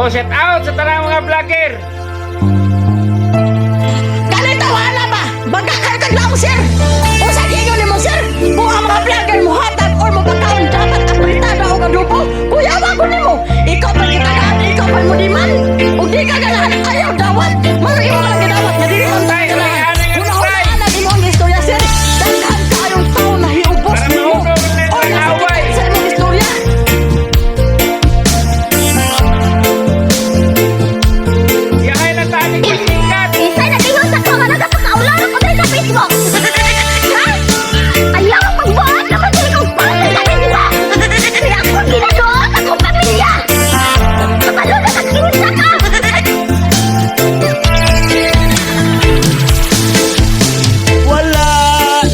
Oh, shout out sa tanang mga vlogger. Ganito wala ba? Baga kayo taglaw, sir. O sa ginyo ni mo, sir. Kung ang mga vlogger mo hatag or mo pagkaon dapat apritada o kadupo, kuya wag ko nimo. Ikaw pa gitagaan, ikaw pa mo di man. O di ka ganahan ayaw dawat. Maro imo lang gidawat nga dili man tayo ganahan. Una-una na di mo ang istorya, sir. Daghan kayong tao na hiubos nimo. O nasakit sa imong istorya. Yahay na tani ko sikat. Isay na kayo sa mga nagpakaulan ko sa Facebook. Ha? Ayaw magbuhat naman sa ikong pamilya sa kanila. Kaya ako ginagawa sa kong pamilya. Kapalo na nag-insa ka. Wala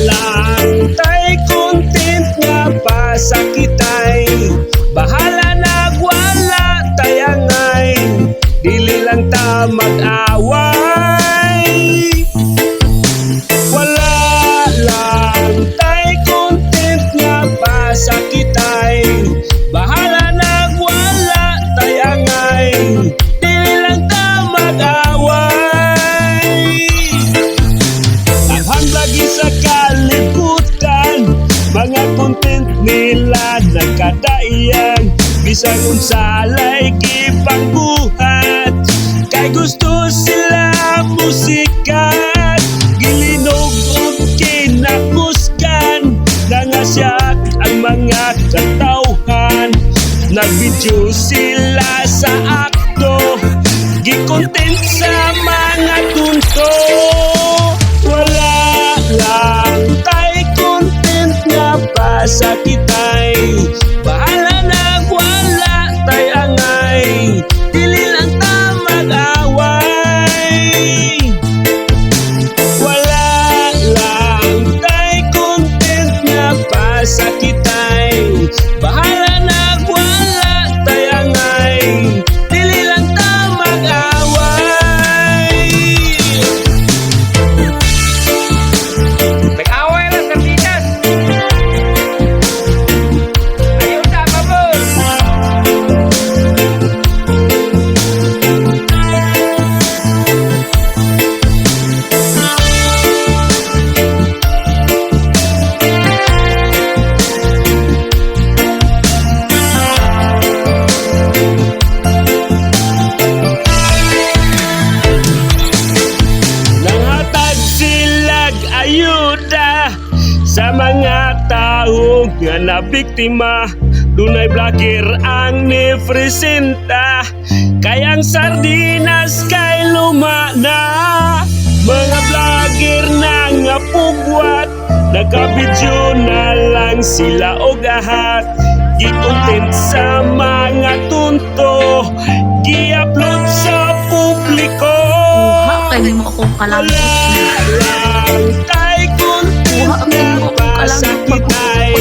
lang tay content nga pasakitay. Bahala nagwala tayangay. Dili lang ta mag-away. Wala lang tay content nga pasakitay. Bahala nagwala tayangay. Dili lang ta mag-away. Ang lagi sa kalibutan, mga content nila nagkadaiyan. Bisag unsalay gipangbuhat, kay gusto sila musikat. Gilinog ug kinakuskan, nangasyak ang mga katawhan. Nagvideo sila sa akto, gikontent sa mga tunto. Wala lang tay content nga pasakitay. Bahala nagwala tay angay. Dili lang ta mag-away. Wala lang tay content nga pasakitay. Bahala nagwala tay angay. Dili lang ta mag-away. Nag-away lang sa Pinas. Ayaw na, babos. Nanghatag silag ayuda sa mga tao nga nabiktima. Dunay vlogger ang nipresenta, kayang sardinas kay lumana. Mga vlogger na nga pugwat, nagka-video na lang sila og ahat. Gi-content sa mga tunto, gi-upload sa publiko. Ha, kayo mo akong kalangkot. Wala lang tay content Buha nga mo akong kalangkot. pasakitay.